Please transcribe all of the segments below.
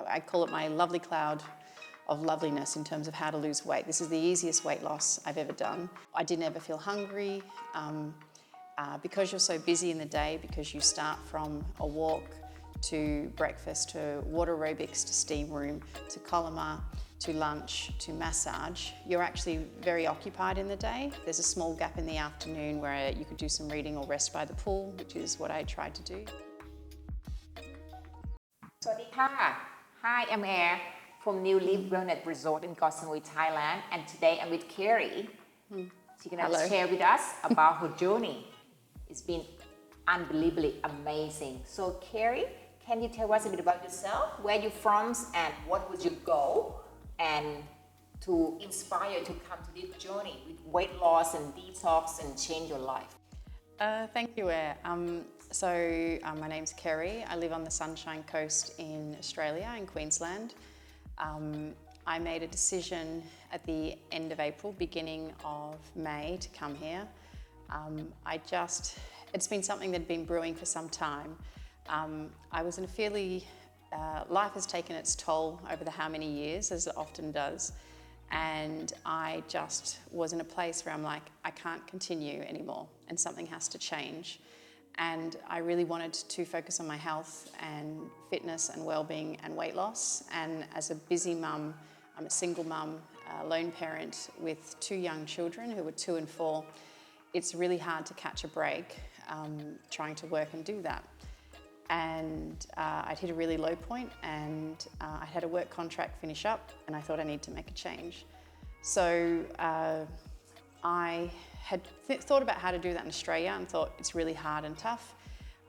I call it my lovely cloud of loveliness in terms of how to lose weight. This is the easiest weight loss I've ever done. I didn't ever feel hungry. Because you're so busy in the day, because you start from a walk to breakfast, to water aerobics, to steam room, to kolama, to lunch, to massage, you're actually very occupied in the day. There's a small gap in the afternoon where you could do some reading or rest by the pool, which is what I tried to do. สวัสดีค่ะ Hi, I'm Air from New Leaf Wellness Resort in Koh Samui Thailand, and today I'm with Kerry. She's gonna Hello. share with us about her journey. It's been unbelievably amazing. So Kerry, can you tell us a bit about yourself, where you're from, and what was your goal, and to inspire you to come to this journey with weight loss and detox and change your life? Thank you, Air. My name's Kerry. I live on the Sunshine Coast in Australia, in Queensland. I made a decision at the end of April, beginning of May, to come here. It's been something that had been brewing for some time. I was in a life has taken its toll over the how many years, as it often does. And I just was in a place where I'm like, I can't continue anymore and something has to change. And I really wanted to focus on my health and fitness and well-being and weight loss. And as a busy mum, I'm a single mum, a lone parent with 2 young children who were 2 and 4. It's really hard to catch a break trying to work and do that. And I'd hit a really low point, and I had a work contract finish up, and I thought I need to make a change. So I had thought about how to do that in Australia and thought it's really hard and tough.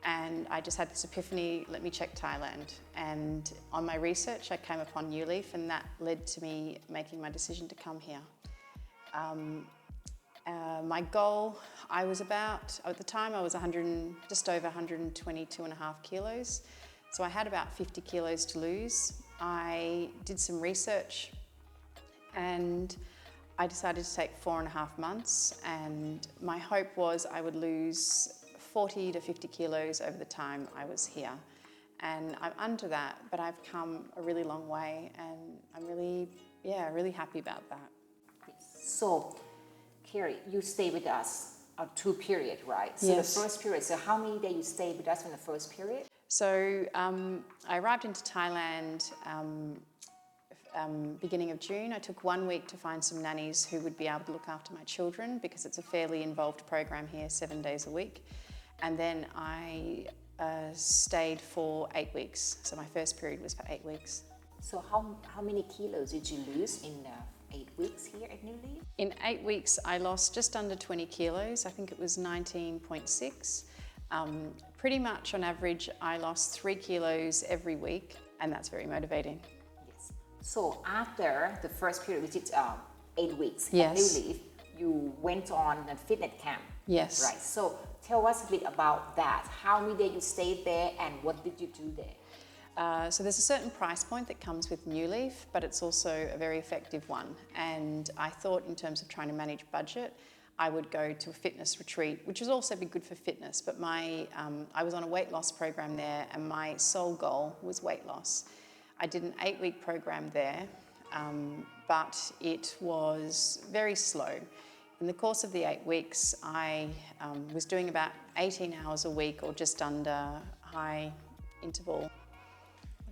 And I just had this epiphany, let me check Thailand. And on my research, I came upon New Leaf, and that led to me making my decision to come here. My goal, at the time I was just over 122.5 kilos. So I had about 50 kilos to lose. I did some research and I decided to take 4.5 months, and my hope was I would lose 40 to 50 kilos over the time I was here. And I'm under that, but I've come a really long way, and I'm really happy about that. So, Kerry, you stay with us a 2 period, right? So yes. The first period, so how many days you stayed with us in the first period? So I arrived into Thailand beginning of June. I took 1 week to find some nannies who would be able to look after my children, because it's a fairly involved program here, 7 days a week. And then I stayed for 8 weeks. So my first period was for 8 weeks. So how many kilos did you lose in 8 weeks here at New Leaf? In 8 weeks, I lost just under 20 kilos. I think it was 19.6. Pretty much on average, I lost 3 kilos every week, and that's very motivating. Yes. So after the first period, which is 8 weeks yes. at New Leaf, you went on a fitness camp. Yes. Right. So tell us a bit about that. How many days you stayed there, and what did you do there? So there's a certain price point that comes with New Leaf, but it's also a very effective one. And I thought, in terms of trying to manage budget, I would go to a fitness retreat, which would also be good for fitness. But I was on a weight loss program there, and my sole goal was weight loss. I did an 8-week program there, but it was very slow. In the course of the 8 weeks, I was doing about 18 hours a week, or just under high interval.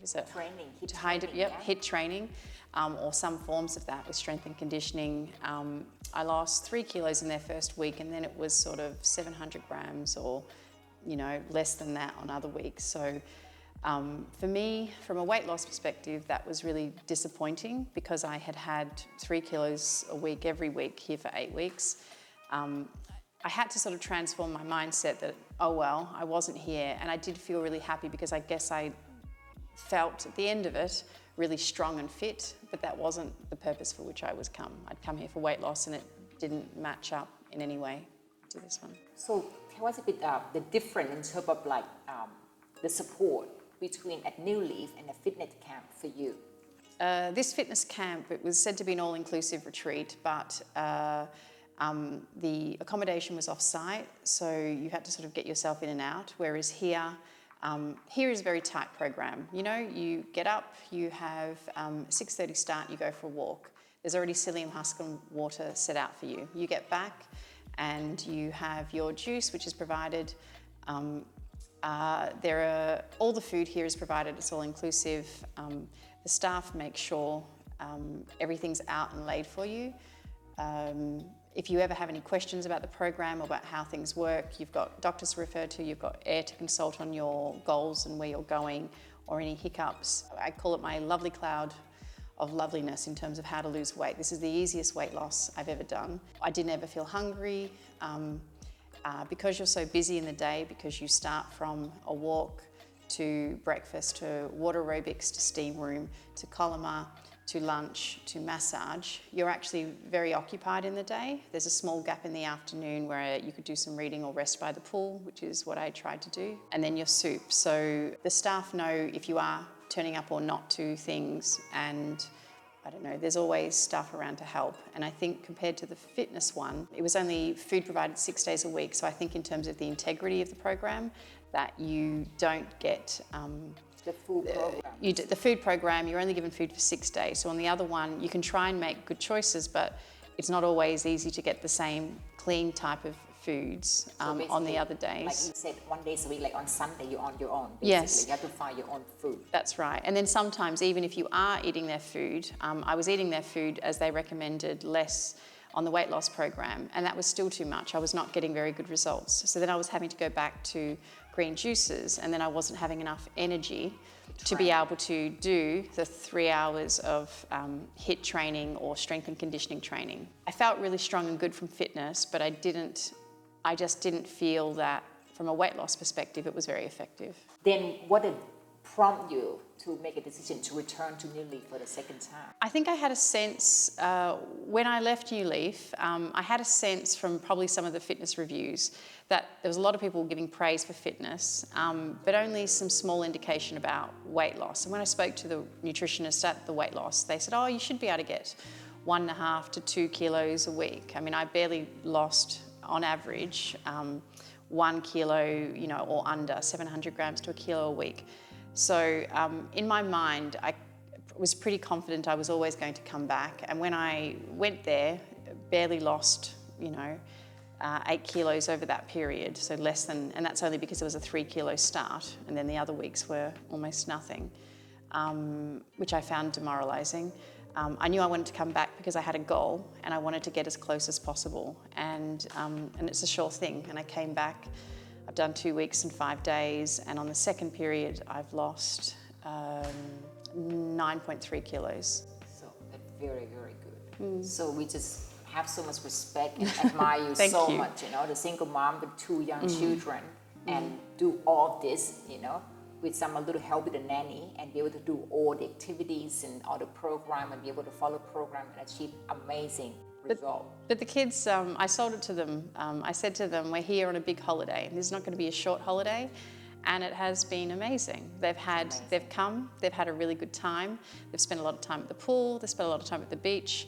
Is it? Training, HIIT training, or some forms of that with strength and conditioning. I lost 3 kilos in their first week, and then it was sort of 700 grams or, less than that on other weeks. So for me, from a weight loss perspective, that was really disappointing, because I had 3 kilos a week every week here for 8 weeks. I had to sort of transform my mindset that, oh well, I wasn't here, and I did feel really happy, because I guess I felt at the end of it really strong and fit, but that wasn't the purpose for which I'd come here for weight loss, and it didn't match up in any way to this one. So tell us a bit the difference in terms of the support between at New Leaf and a fitness camp for you. This fitness camp, it was said to be an all-inclusive retreat, but the accommodation was off-site, so you had to sort of get yourself in and out, whereas here Here is a very tight program. You know, you get up, you have 6:30 start, you go for a walk. There's already psyllium husk and water set out for you. You get back and you have your juice, which is provided. All the food here is provided, it's all inclusive. The staff make sure everything's out and laid for you. If you ever have any questions about the program or about how things work, you've got doctors to refer to, you've got air to consult on your goals and where you're going or any hiccups. I call it my lovely cloud of loveliness in terms of how to lose weight. This is the easiest weight loss I've ever done. I didn't ever feel hungry. Because you're so busy in the day, because you start from a walk to breakfast, to water aerobics, to steam room, to kolama, to lunch, to massage, you're actually very occupied in the day. There's a small gap in the afternoon where you could do some reading or rest by the pool, which is what I tried to do. And then your soup. So the staff know if you are turning up or not to things, and I don't know, there's always staff around to help. And I think compared to the fitness one, it was only food provided 6 days a week. So I think in terms of the integrity of the program, that you don't get the food program. The food program, you're only given food for 6 days. So on the other one, you can try and make good choices, but it's not always easy to get the same clean type of foods on the other days. Like you said, 1 day a week, like on Sunday, you're on your own. Basically. Yes. You have to find your own food. That's right. And then sometimes, even if you are eating their food, I was eating their food as they recommended less on the weight loss program, and that was still too much. I was not getting very good results. So then I was having to go back to green juices, and then I wasn't having enough energy to be able to do the 3 hours of HIIT training or strength and conditioning training. I felt really strong and good from fitness, but I just didn't feel that from a weight loss perspective it was very effective. Then what did prompt you to make a decision to return to New Leaf for the second time? I think I had a sense, when I left New Leaf, I had a sense from probably some of the fitness reviews that there was a lot of people giving praise for fitness, but only some small indication about weight loss. And when I spoke to the nutritionist at the weight loss, they said, oh, you should be able to get 1.5 to 2 kilos a week. I mean, I barely lost, on average, 1 kilo, you know, or under 700 grams to a kilo a week. So in my mind, I was pretty confident I was always going to come back. And when I went there, barely lost, 8 kilos over that period. So less than, and that's only because there was a 3 kilo start. And then the other weeks were almost nothing, which I found demoralizing. I knew I wanted to come back because I had a goal and I wanted to get as close as possible. And it's a sure thing. And I came back. I've done 2 weeks and 5 days, and on the second period, I've lost 9.3 kilos. So that's very, very good. So we just have so much respect and admire you much, the single mom with 2 young children, and do all this, with some a little help with the nanny, and be able to do all the activities and all the program, and be able to follow program and achieve amazing result. But the kids, I sold it to them. I said to them, we're here on a big holiday. This is not going to be a short holiday. And it has been amazing. They've come, they've had a really good time. They've spent a lot of time at the pool. They've spent a lot of time at the beach.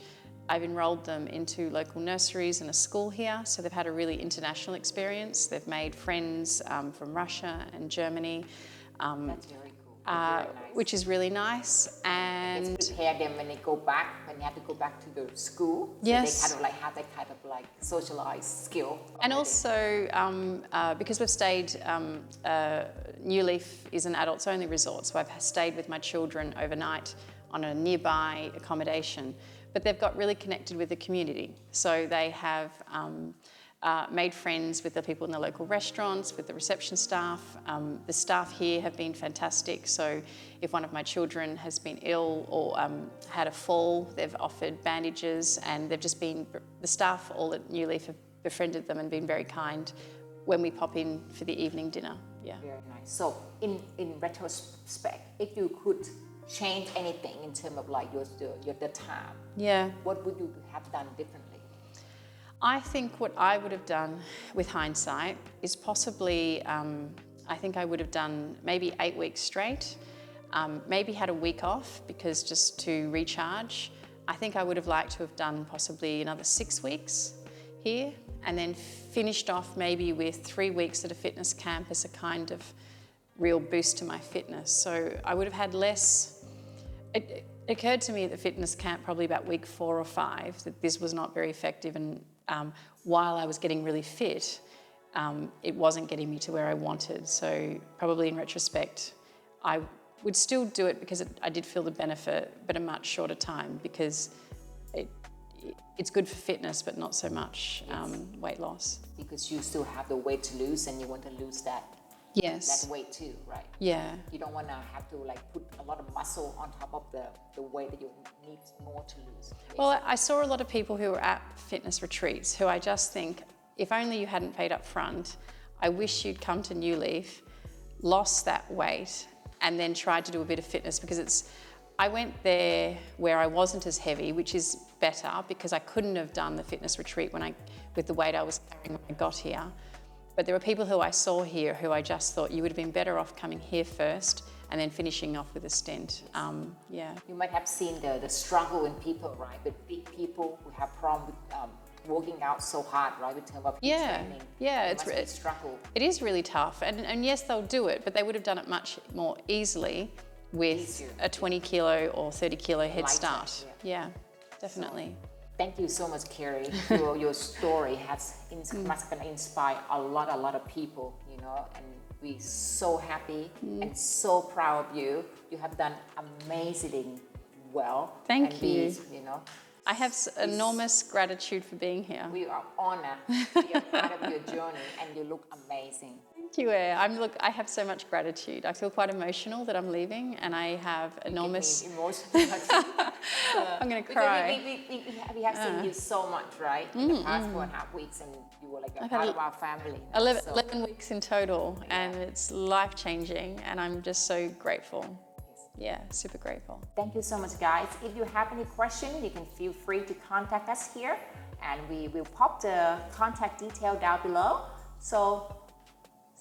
I've enrolled them into local nurseries and a school here. So they've had a really international experience. They've made friends from Russia and Germany. That's very cool. Very nice. Which is really nice. And it's prepare them when they go back, when they have to go back to the school. So yes. they kind of like have that kind of like socialized skill. Already. And also, because we've stayed, New Leaf is an adults only resort, so I've stayed with my children overnight on a nearby accommodation. But they've got really connected with the community. So they have made friends with the people in the local restaurants, with the reception staff. The staff here have been fantastic. So if one of my children has been ill or had a fall, they've offered bandages, and they've just been, the staff all at New Leaf have befriended them and been very kind when we pop in for the evening dinner. Yeah. Very nice. So in retrospect, if you could change anything in terms of like the time, yeah, what would you have done differently? I think what I would have done with hindsight is possibly, I think I would have done maybe 8 weeks straight, maybe had a week off because just to recharge. I think I would have liked to have done possibly another 6 weeks here, and then finished off maybe with 3 weeks at a fitness camp as a kind of real boost to my fitness. So I would have had less. It occurred to me at the fitness camp probably about week 4 or 5 that this was not very effective, and while I was getting really fit, it wasn't getting me to where I wanted. So probably in retrospect, I would still do it because I did feel the benefit, but a much shorter time, because it's good for fitness, but not so much weight loss. Because you still have the weight to lose, and you want to lose that weight too, right? Yeah. You don't want to have to like put a lot of muscle on top of the weight that you need more to lose. Basically. Well, I saw a lot of people who were at fitness retreats who I just think, if only you hadn't paid up front, I wish you'd come to New Leaf, lost that weight, and then tried to do a bit of fitness, because I went there where I wasn't as heavy, which is better, because I couldn't have done the fitness retreat with the weight I was carrying when I got here. But there were people who I saw here who I just thought you would have been better off coming here first and then finishing off with a stent. Yeah. You might have seen the struggle in people, right? But big people who have problem with working out so hard, right? In terms of training. Yeah, it's a struggle. It is really tough, and yes, they'll do it, but they would have done it much more easily with a 20 kilo or 30 kilo head start. Yeah, definitely. So, thank you so much, Kerry. Your story must inspire a lot of people, you know, and we're so happy and so proud of you. You have done amazingly well. Thank you. You know, I have enormous gratitude for being here. We are honored to be a part of your journey, and you look amazing. Thank you. I have so much gratitude. I feel quite emotional that I'm leaving, and I have enormous. Emotional. I'm going to cry. We have seen you so much, right? In the past 4.5 weeks, and you were like a part of our family. 11 weeks in total, and it's life-changing, and I'm just so grateful. Yeah, super grateful. Thank you so much, guys. If you have any questions, you can feel free to contact us here, and we will pop the contact detail down below. So,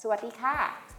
สวัสดีค่ะ